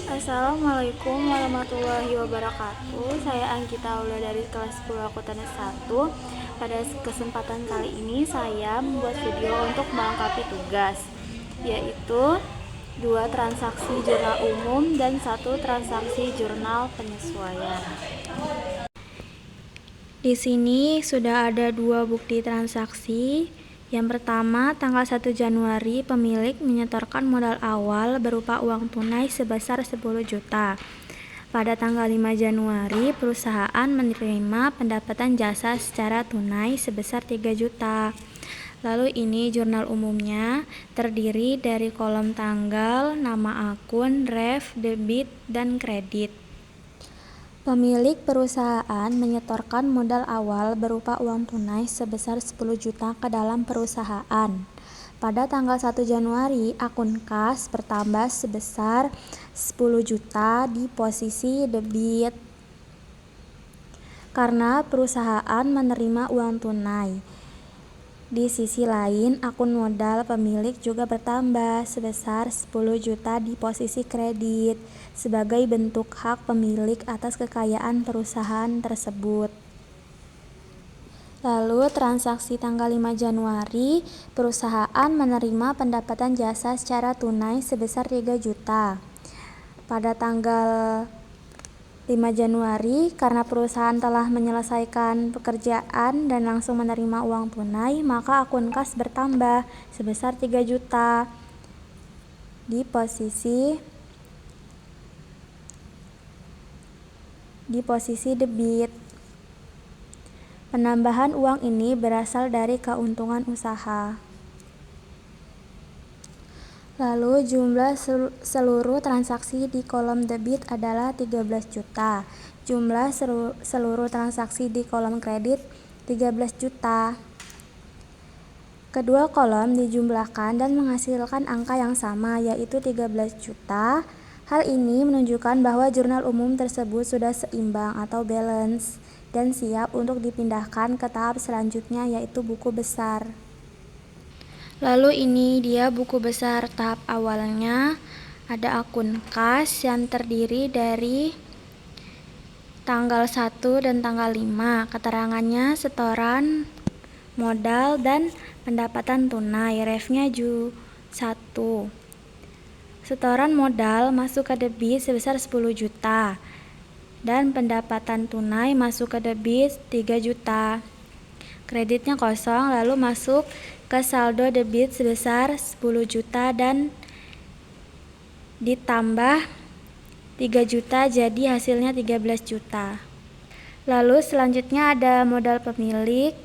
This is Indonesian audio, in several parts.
Assalamualaikum warahmatullahi wabarakatuh. Saya Anggita Aula dari kelas 10 Akuntansi 1. Pada kesempatan kali ini saya membuat video untuk melengkapi tugas, yaitu 2 transaksi jurnal umum dan 1 transaksi jurnal penyesuaian. Di sini sudah ada 2 bukti transaksi. Yang pertama, tanggal 1 Januari pemilik menyetorkan modal awal berupa uang tunai sebesar 10 juta. Pada tanggal 5 Januari, perusahaan menerima pendapatan jasa secara tunai sebesar 3 juta. Lalu ini jurnal umumnya terdiri dari kolom tanggal, nama akun, ref, debit, dan kredit. Pemilik perusahaan menyetorkan modal awal berupa uang tunai sebesar 10 juta ke dalam perusahaan. Pada tanggal 1 Januari, akun kas bertambah sebesar 10 juta di posisi debit karena perusahaan menerima uang tunai. Di sisi lain, akun modal pemilik juga bertambah sebesar 10 juta di posisi kredit sebagai bentuk hak pemilik atas kekayaan perusahaan tersebut. Lalu transaksi tanggal 5 Januari, perusahaan menerima pendapatan jasa secara tunai sebesar 3 juta. Pada tanggal 5 Januari, karena perusahaan telah menyelesaikan pekerjaan dan langsung menerima uang tunai, maka akun kas bertambah sebesar 3 juta di posisi debit. Penambahan uang ini berasal dari keuntungan usaha. Lalu jumlah seluruh transaksi di kolom debit adalah 13 juta. Jumlah seluruh transaksi di kolom kredit 13 juta. Kedua kolom dijumlahkan dan menghasilkan angka yang sama, yaitu 13 juta. Hal ini menunjukkan bahwa jurnal umum tersebut sudah seimbang atau balance dan siap untuk dipindahkan ke tahap selanjutnya, yaitu buku besar. Lalu ini dia buku besar. Tahap awalnya ada akun kas yang terdiri dari tanggal 1 dan tanggal 5. Keterangannya setoran, modal, dan pendapatan tunai. Refnya Ju 1. Setoran modal masuk ke debit sebesar 10 juta dan pendapatan tunai masuk ke debit 3 juta. Kreditnya kosong, lalu masuk ke saldo debit sebesar 10 juta dan ditambah 3 juta jadi hasilnya 13 juta. Lalu selanjutnya ada modal pemilik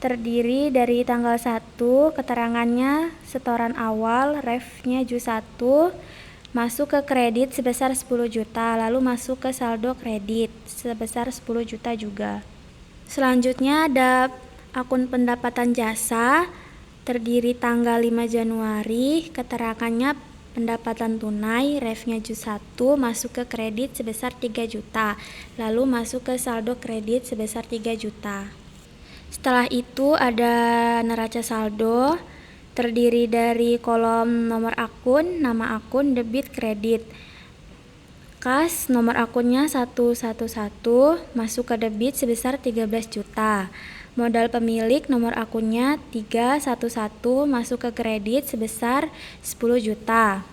terdiri dari tanggal 1, keterangannya setoran awal, refnya Ju 1, masuk ke kredit sebesar 10 juta, lalu masuk ke saldo kredit sebesar 10 juta juga. Selanjutnya ada akun pendapatan jasa terdiri tanggal 5 Januari, keterangannya pendapatan tunai, refnya Ju 1, masuk ke kredit sebesar 3 juta, lalu masuk ke saldo kredit sebesar 3 juta. Setelah itu ada neraca saldo terdiri dari kolom nomor akun, nama akun, debit, kredit. Kas nomor akunnya 111 masuk ke debit sebesar 13 juta. Modal pemilik nomor akunnya 311 masuk ke kredit sebesar 10 juta.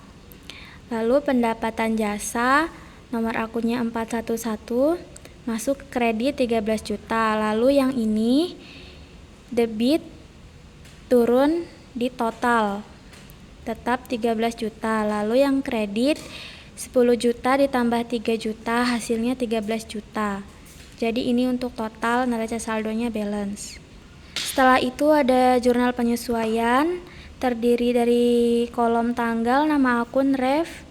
Lalu pendapatan jasa nomor akunnya 411 masuk ke kredit 13 juta. Lalu yang ini debit turun di total tetap 13 juta. Lalu yang kredit 10 juta ditambah 3 juta hasilnya 13 juta. Jadi ini untuk total neraca saldonya balance. Setelah itu ada jurnal penyesuaian terdiri dari kolom tanggal, nama akun, ref,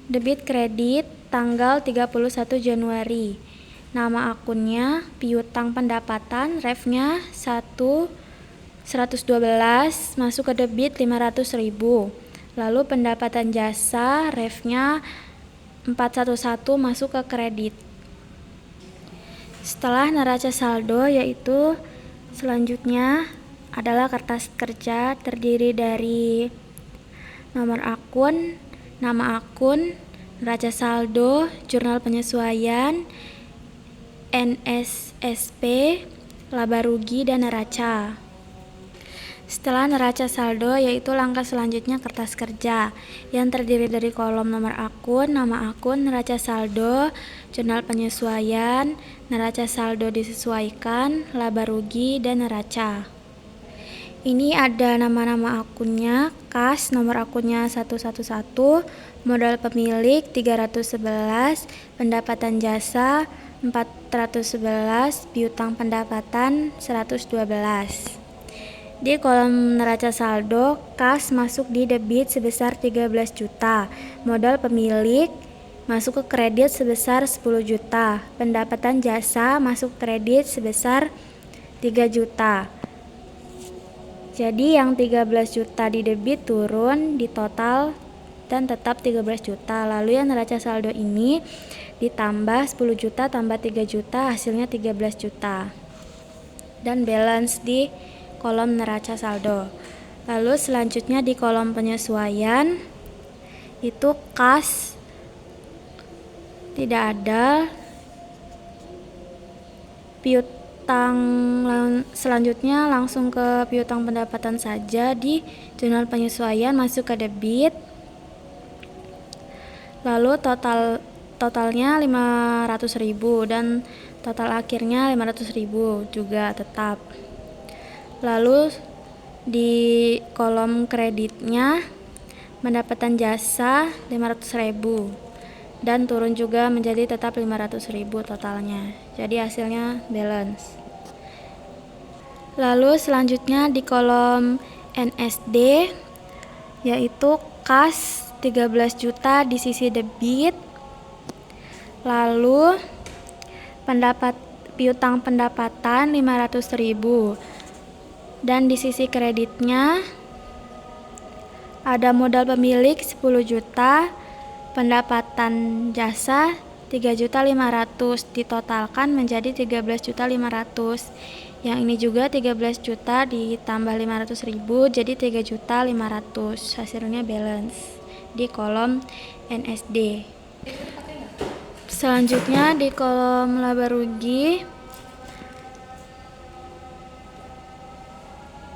debit, kredit, tanggal 31 Januari. Nama akunnya piutang pendapatan, refnya 112 masuk ke debit 500.000. Lalu pendapatan jasa, refnya 411 masuk ke kredit. Setelah neraca saldo, yaitu selanjutnya adalah kertas kerja terdiri dari nomor akun, nama akun, neraca saldo, jurnal penyesuaian, NSSP, laba rugi, dan neraca. Setelah neraca saldo, yaitu langkah selanjutnya kertas kerja yang terdiri dari kolom nomor akun, nama akun, neraca saldo, jurnal penyesuaian, neraca saldo disesuaikan, laba rugi, dan neraca. Ini ada nama-nama akunnya, kas, nomor akunnya 111, modal pemilik 311, pendapatan jasa 411, piutang pendapatan 112. Di kolom neraca saldo, kas masuk di debit sebesar 13 juta, modal pemilik masuk ke kredit sebesar 10 juta, pendapatan jasa masuk kredit sebesar 3 juta. Jadi yang 13 juta di debit turun di total dan tetap 13 juta. Lalu yang neraca saldo ini ditambah 10 juta tambah 3 juta, hasilnya 13 juta. Dan balance di kolom neraca saldo. Lalu selanjutnya di kolom penyesuaian itu kas tidak ada, piutang selanjutnya langsung ke piutang pendapatan saja. Di jurnal penyesuaian masuk ke debit, lalu totalnya 500.000 dan total akhirnya 500.000 juga tetap. Lalu di kolom kreditnya pendapatan jasa 500.000 dan turun juga menjadi tetap 500.000 totalnya. Jadi hasilnya balance. Lalu selanjutnya di kolom NSD yaitu kas 13 juta di sisi debit. Lalu piutang pendapatan 500.000 dan di sisi kreditnya ada modal pemilik 10 juta, pendapatan jasa 3.500.000, ditotalkan menjadi 13.500.000. Yang ini juga 13 juta ditambah 500.000 jadi 3.500.000. Hasilnya balance di kolom NSD. Selanjutnya di kolom laba rugi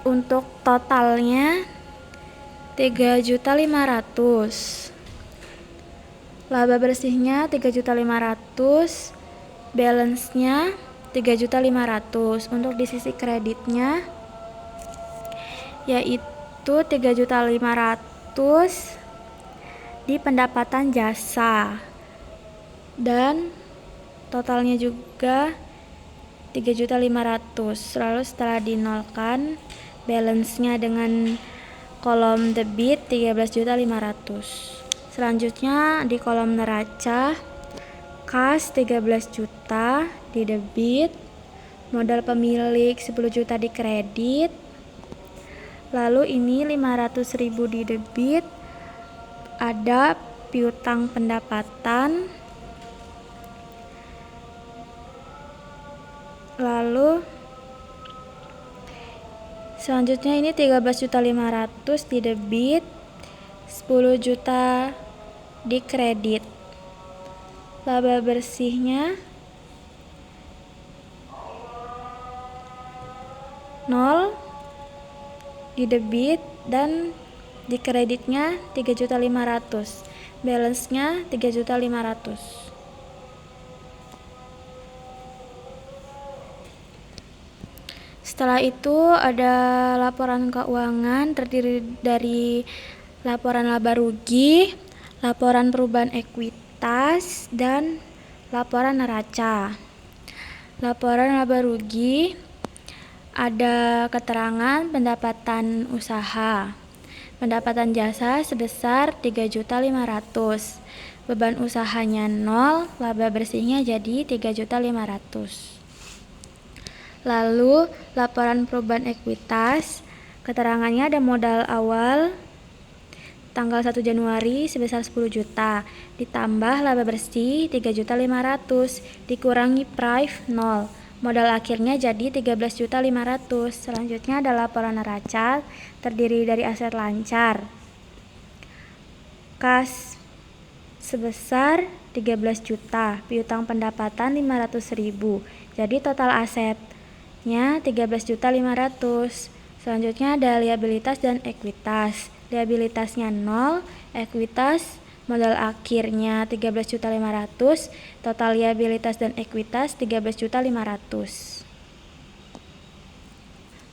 untuk totalnya 3.500.000. Laba bersihnya 3.500.000, balance-nya 3.500.000. Untuk di sisi kreditnya yaitu 3.500.000 di pendapatan jasa dan totalnya juga 3.500.000. Lalu setelah dinolkan balance-nya dengan kolom debit 13.500.000. Selanjutnya di kolom neraca kas 13 juta di debit, modal pemilik 10 juta di kredit. Lalu ini 500.000 di debit, ada piutang pendapatan. Lalu selanjutnya ini 13.500.000 di debit, 10 juta di kredit. Laba bersihnya 0 di debit dan di kreditnya 3.500.000. Balance-nya 3.500.000. Setelah itu ada laporan keuangan terdiri dari laporan laba rugi, laporan perubahan ekuitas, dan laporan neraca. Laporan laba rugi ada keterangan pendapatan usaha. Pendapatan jasa sebesar 3.500.000. Beban usahanya 0, laba bersihnya jadi 3.500.000. Lalu laporan perubahan ekuitas, keterangannya ada modal awal tanggal 1 Januari sebesar 10 juta, ditambah laba bersih 3.500.000, dikurangi price 0. Modal akhirnya jadi 13.500.000. Selanjutnya ada laporan neraca terdiri dari aset lancar, kas sebesar 13 juta, piutang pendapatan 500.000. Jadi total asetnya 13.500.000. Selanjutnya ada liabilitas dan ekuitas. Liabilitasnya 0, ekuitas modal akhirnya 13.500.000, total liabilitas dan ekuitas 13.500.000.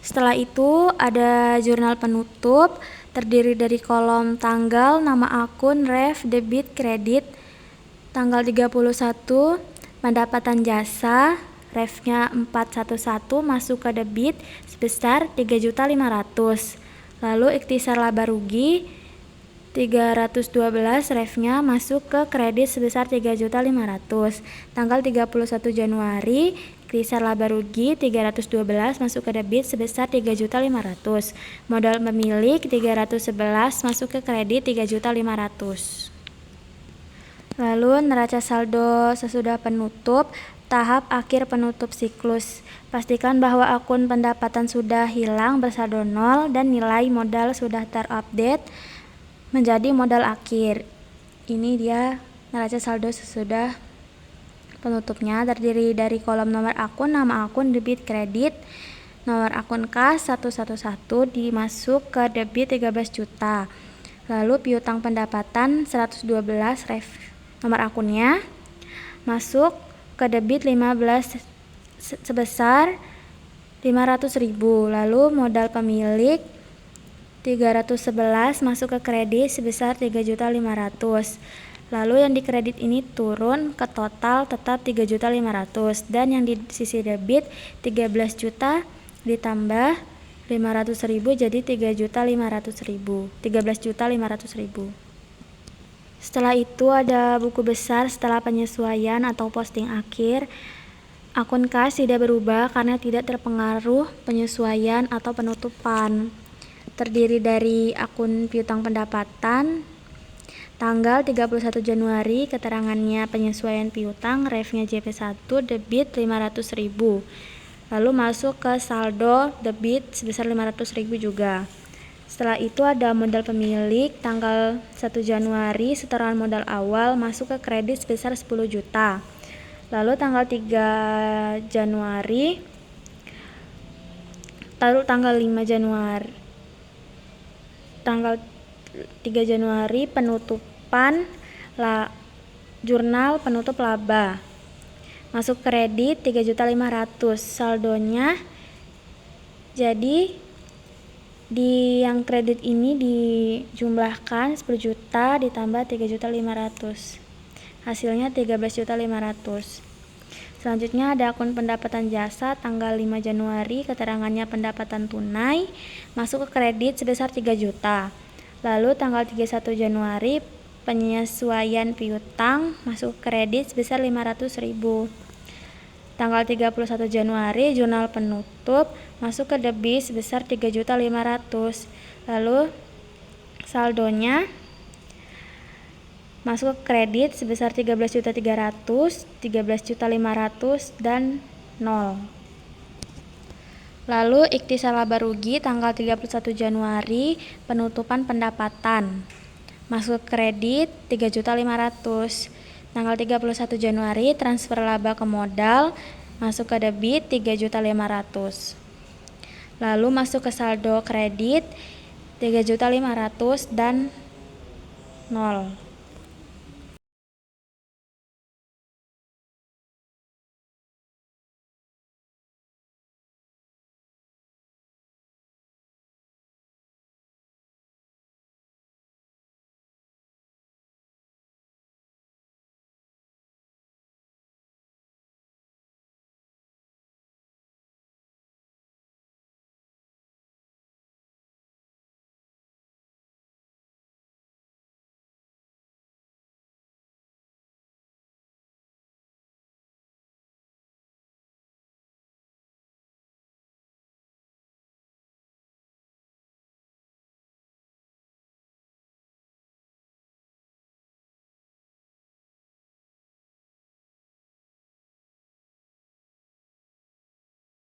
Setelah itu ada jurnal penutup, terdiri dari kolom tanggal, nama akun, ref, debit, kredit. Tanggal 31 pendapatan jasa, refnya 411 masuk ke debit sebesar 3.500.000. Lalu ikhtisar laba rugi 312, refnya masuk ke kredit sebesar 3.500.000. Tanggal 31 Januari ikhtisar laba rugi 312 masuk ke debit sebesar 3.500.000. Modal pemilik 311 masuk ke kredit 3.500.000. Lalu neraca saldo sesudah penutup, tahap akhir penutup siklus. Pastikan bahwa akun pendapatan sudah hilang bersaldo 0 dan nilai modal sudah terupdate menjadi modal akhir. Ini dia neraca saldo sesudah penutupnya, terdiri dari kolom nomor akun, nama akun, debit, kredit. Nomor akun kas 111 dimasuk ke debit 13 juta. Lalu piutang pendapatan 112, ref nomor akunnya masuk ke debit 15 sebesar 500.000. Lalu modal pemilik 311 masuk ke kredit sebesar 3.500.000. Lalu yang dikredit ini turun ke total tetap 3.500.000, dan yang di sisi debit 13 juta ditambah 500.000 jadi 13.500.000. Setelah itu ada buku besar setelah penyesuaian atau posting akhir. Akun kas tidak berubah karena tidak terpengaruh penyesuaian atau penutupan. Terdiri dari akun piutang pendapatan tanggal 31 Januari, keterangannya penyesuaian piutang, refnya JP1, debit 500.000. Lalu masuk ke saldo debit sebesar 500.000 juga. Setelah itu ada modal pemilik tanggal 1 Januari, setoran modal awal masuk ke kredit sebesar 10 juta. Lalu tanggal 3 Januari, tanggal 3 Januari penutupan jurnal penutup laba. Masuk kredit 3.500.000. Saldonya jadi di yang kredit ini dijumlahkan 10 juta ditambah 3.500.000. Hasilnya 13.500.000. Selanjutnya ada akun pendapatan jasa tanggal 5 Januari, keterangannya pendapatan tunai masuk ke kredit sebesar 3 juta. Lalu tanggal 31 Januari penyesuaian piutang masuk ke kredit sebesar 500.000. Tanggal 31 Januari jurnal penutup masuk ke debit sebesar 3.500.000. Lalu saldonya masuk ke kredit sebesar 13.300.000, 13.500.000 dan 0. Lalu ikhtisar laba rugi tanggal 31 Januari penutupan pendapatan masuk kredit 3.500.000. Tanggal 31 Januari transfer laba ke modal masuk ke debit 3.500.000. Lalu masuk ke saldo kredit 3.500.000 dan 0.